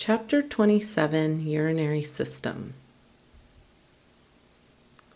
Chapter 27, Urinary System.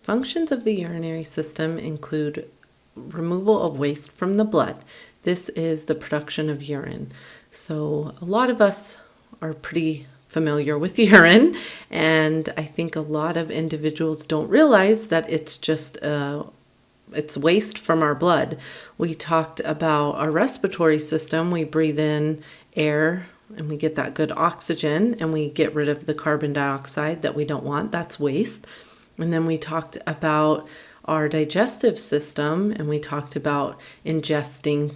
Functions of the urinary system include removal of waste from the blood. This is the production of urine. So a lot of us are pretty familiar with urine, and I think a lot of individuals don't realize that it's just it's waste from our blood. We talked about our respiratory system. We breathe in air and we get that good oxygen, and we get rid of the carbon dioxide that we don't want. That's waste. And then we talked about our digestive system, and we talked about ingesting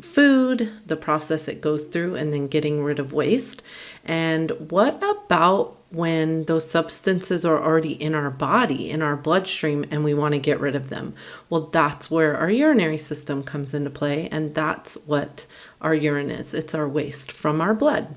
food, the process it goes through, and then getting rid of waste. And what about when those substances are already in our body, in our bloodstream, and we want to get rid of them? Well, that's where our urinary system comes into play, and that's what our urine is. It's our waste from our blood.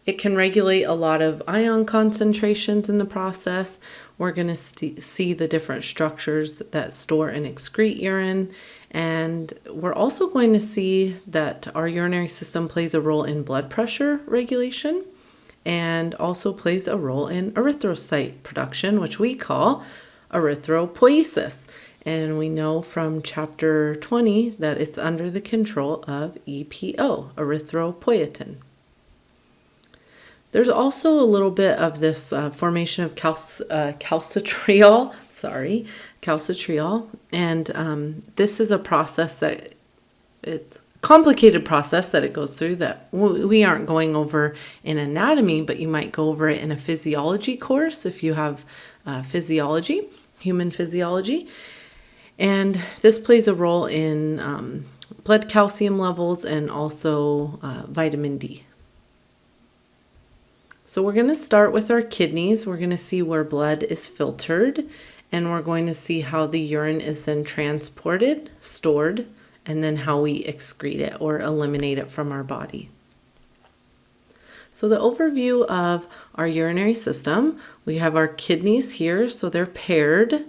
It can regulate a lot of ion concentrations in the process. We're going to see the different structures that store and excrete urine. And we're also going to see that our urinary system plays a role in blood pressure regulation and also plays a role in erythrocyte production, which we call erythropoiesis. And we know from chapter 20 that it's under the control of EPO, erythropoietin. There's also a little bit of this formation of calcitriol, and this is a process that it's a complicated process that it goes through that we aren't going over in anatomy, but you might go over it in a physiology course if you have physiology, human physiology. And this plays a role in blood calcium levels and also vitamin D. So we're going to start with our kidneys. We're going to see where blood is filtered, and we're going to see how the urine is then transported, stored, and then how we excrete it or eliminate it from our body. So the overview of our urinary system, we have our kidneys here, so they're paired,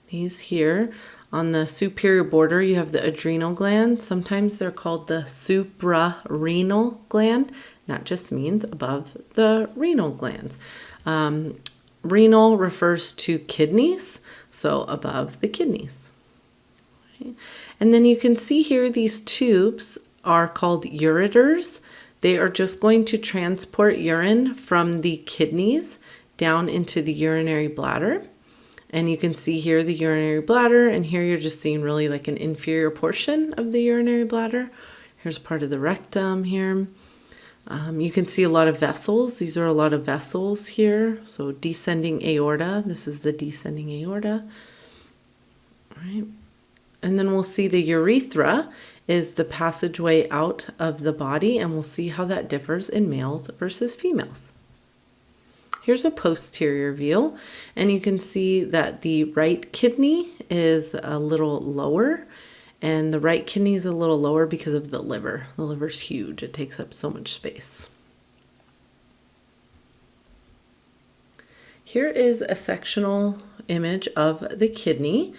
these here. On the superior border, you have the adrenal gland. Sometimes they're called the suprarenal gland. That just means above the renal glands. Renal refers to kidneys, so above the kidneys. Okay. And then you can see here these tubes are called ureters. They are just going to transport urine from the kidneys down into the urinary bladder. And you can see here the urinary bladder, and here you're just seeing really like an inferior portion of the urinary bladder. Here's part of the rectum here. You can see a lot of vessels. These are a lot of vessels here. So descending aorta. This is the descending aorta. All right. And then we'll see the urethra is the passageway out of the body, and we'll see how that differs in males versus females. Here's a posterior view, and you can see that the right kidney is a little lower, and the right kidney is a little lower because of the liver. The liver's huge. It takes up so much space. Here is a sectional image of the kidney.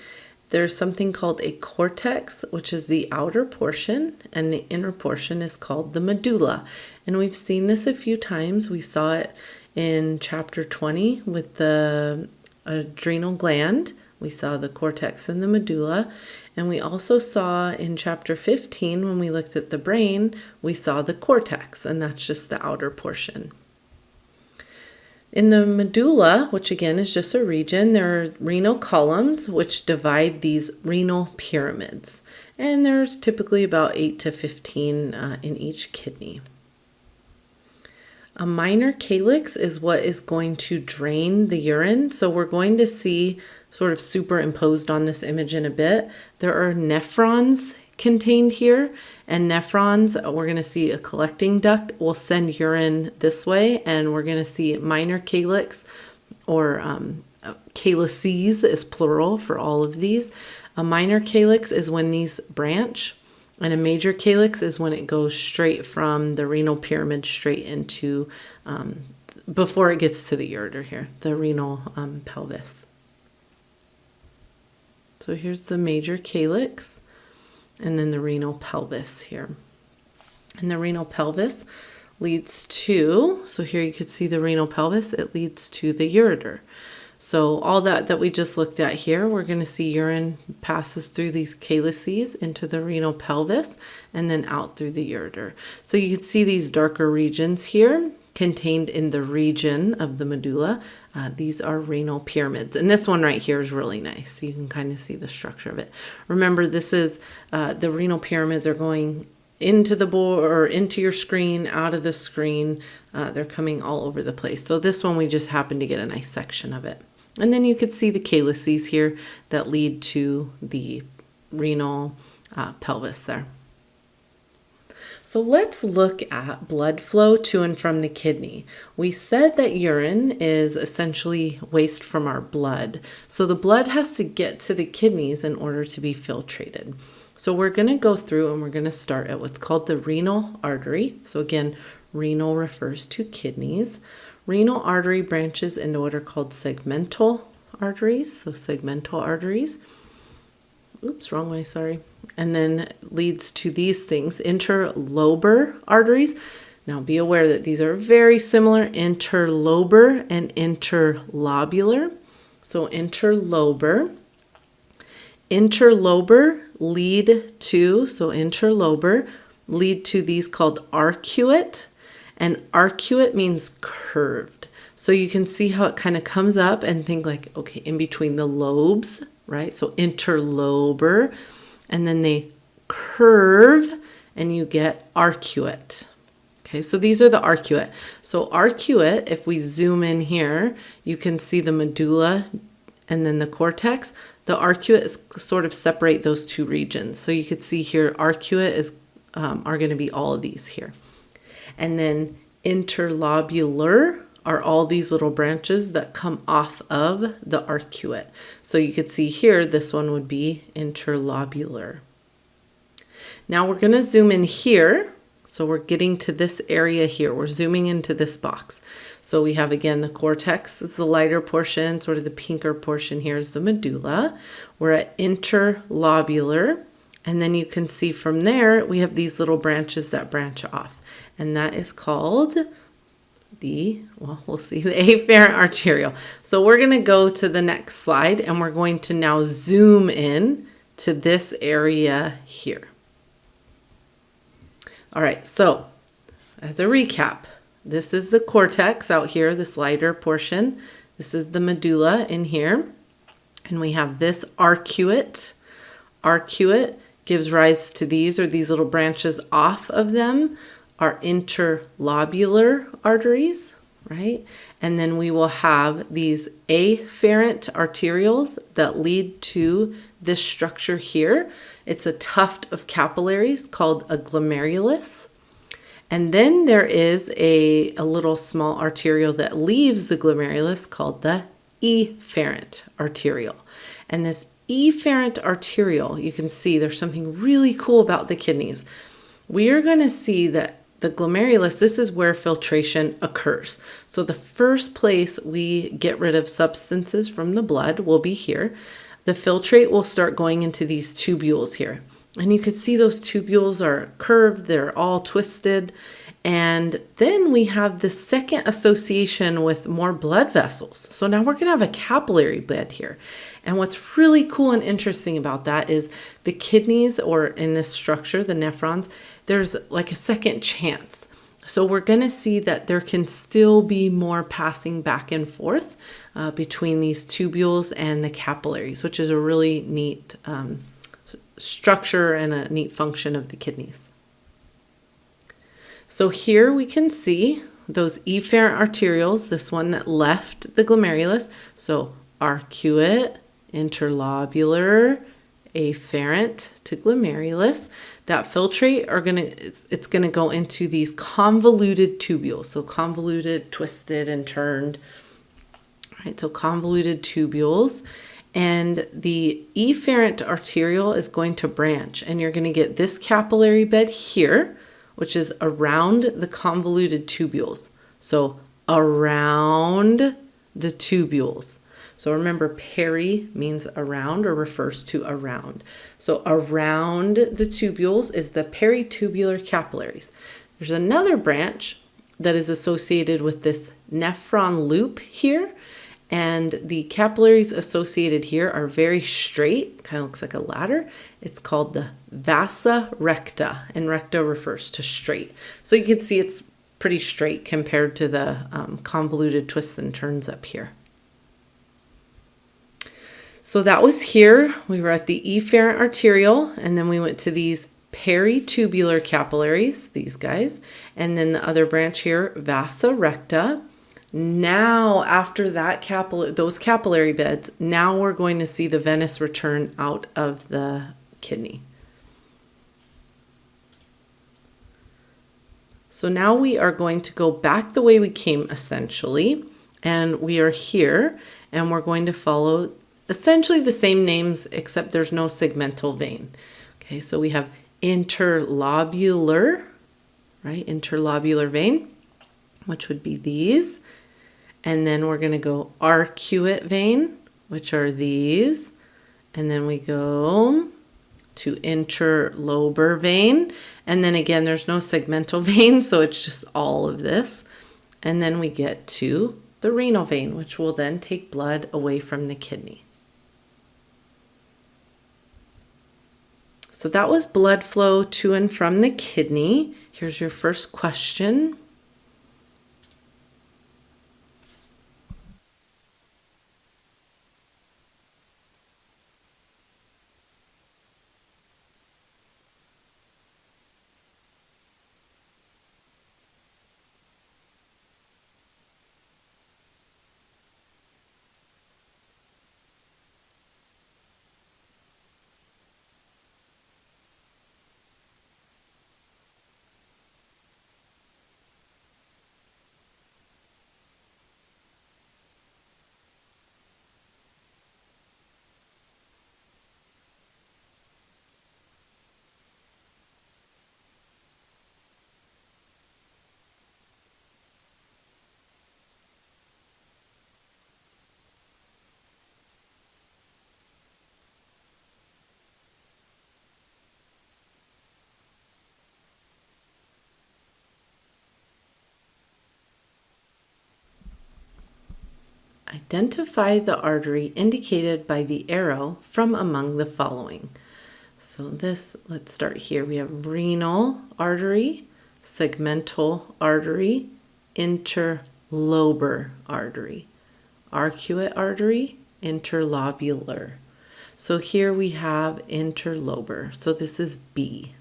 There's something called a cortex, which is the outer portion, and the inner portion is called the medulla. And we've seen this a few times. We saw it in chapter 20 with the adrenal gland. We saw the cortex and the medulla. And we also saw in chapter 15, when we looked at the brain, we saw the cortex, and that's just the outer portion. In the medulla, which again is just a region, there are renal columns which divide these renal pyramids. And there's typically about 8 to 15 in each kidney. A minor calyx is what is going to drain the urine. So we're going to see sort of superimposed on this image in a bit. There are nephrons contained here, and nephrons, we're going to see a collecting duct will send urine this way, and we're going to see minor calyx, or calyces is plural for all of these. A minor calyx is when these branch, and a major calyx is when it goes straight from the renal pyramid straight into, before it gets to the ureter here, the renal pelvis. So here's the major calyx, and then the renal pelvis here. And the renal pelvis leads to, so here you could see the renal pelvis, it leads to the ureter. So all that we just looked at here, we're going to see urine passes through these calyces into the renal pelvis and then out through the ureter. So you can see these darker regions here contained in the region of the medulla. These are renal pyramids. And this one right here is really nice. You can kind of see the structure of it. Remember, this is the renal pyramids are going into the board or into your screen, out of the screen. They're coming all over the place. So this one, we just happened to get a nice section of it. And then you could see the calyces here that lead to the renal pelvis there. So let's look at blood flow to and from the kidney. We said that urine is essentially waste from our blood. So the blood has to get to the kidneys in order to be filtrated. So we're going to go through and we're going to start at what's called the renal artery. So again, renal refers to kidneys. Renal artery branches into what are called segmental arteries. So segmental arteries. Oops, wrong way, sorry. And then leads to these things, interlobar arteries. Now be aware that these are very similar, interlobar and interlobular. So interlobar lead to, so interlobar lead to these called arcuate. And arcuate means curved. So you can see how it kind of comes up and think like, okay, in between the lobes, right? So interlobar, and then they curve and you get arcuate. Okay, so these are the arcuate. So arcuate, if we zoom in here, you can see the medulla and then the cortex. The arcuate is sort of separate those two regions. So you could see here, arcuate is are going to be all of these here. And then interlobular are all these little branches that come off of the arcuate. So you could see here, this one would be interlobular. Now we're going to zoom in here. So we're getting to this area here. We're zooming into this box. So we have, again, the cortex is the lighter portion, sort of the pinker portion here is the medulla. We're at interlobular. And then you can see from there, we have these little branches that branch off. And that is called the afferent arteriole. So we're going to go to the next slide and we're going to now zoom in to this area here. All right, so as a recap, this is the cortex out here, this lighter portion. This is the medulla in here. And we have this arcuate. Arcuate gives rise to these little branches off of them are interlobular arteries, right? And then we will have these afferent arterioles that lead to this structure here. It's a tuft of capillaries called a glomerulus. And then there is a little small arteriole that leaves the glomerulus called the efferent arteriole. And this efferent arteriole, you can see there's something really cool about the kidneys. We are going to see that the glomerulus, this is where filtration occurs. So the first place we get rid of substances from the blood will be here. The filtrate will start going into these tubules here. And you can see those tubules are curved, they're all twisted. And then we have the second association with more blood vessels. So now we're going to have a capillary bed here. And what's really cool and interesting about that is the kidneys, or in this structure, the nephrons, there's like a second chance. So we're going to see that there can still be more passing back and forth between these tubules and the capillaries, which is a really neat structure and a neat function of the kidneys. So here we can see those efferent arterioles, this one that left the glomerulus. So arcuate, interlobular, afferent to glomerulus. That filtrate it's gonna go into these convoluted tubules. So convoluted, twisted, and turned. All right, so convoluted tubules. And the efferent arteriole is going to branch, and you're going to get this capillary bed here, which is around the convoluted tubules. So around the tubules. So remember, peri means around or refers to around. So around the tubules is the peritubular capillaries. There's another branch that is associated with this nephron loop here. And the capillaries associated here are very straight, kind of looks like a ladder. It's called the vasa recta, and recta refers to straight. So you can see it's pretty straight compared to the convoluted twists and turns up here. So that was here. We were at the efferent arteriole, and then we went to these peritubular capillaries, these guys, and then the other branch here, vasa recta. Now, after that those capillary beds, now we're going to see the venous return out of the kidney. So now we are going to go back the way we came, essentially, and we are here, and we're going to follow essentially the same names, except there's no segmental vein. Okay, so we have interlobular, right? Interlobular vein, which would be these. And then we're going to go arcuate vein, which are these. And then we go to interlobar vein. And then again, there's no segmental vein, so it's just all of this. And then we get to the renal vein, which will then take blood away from the kidney. So that was blood flow to and from the kidney. Here's your first question. Identify the artery indicated by the arrow from among the following. So this, let's start here. We have renal artery, segmental artery, interlobar artery, arcuate artery, interlobular. So here we have interlobar. So this is B.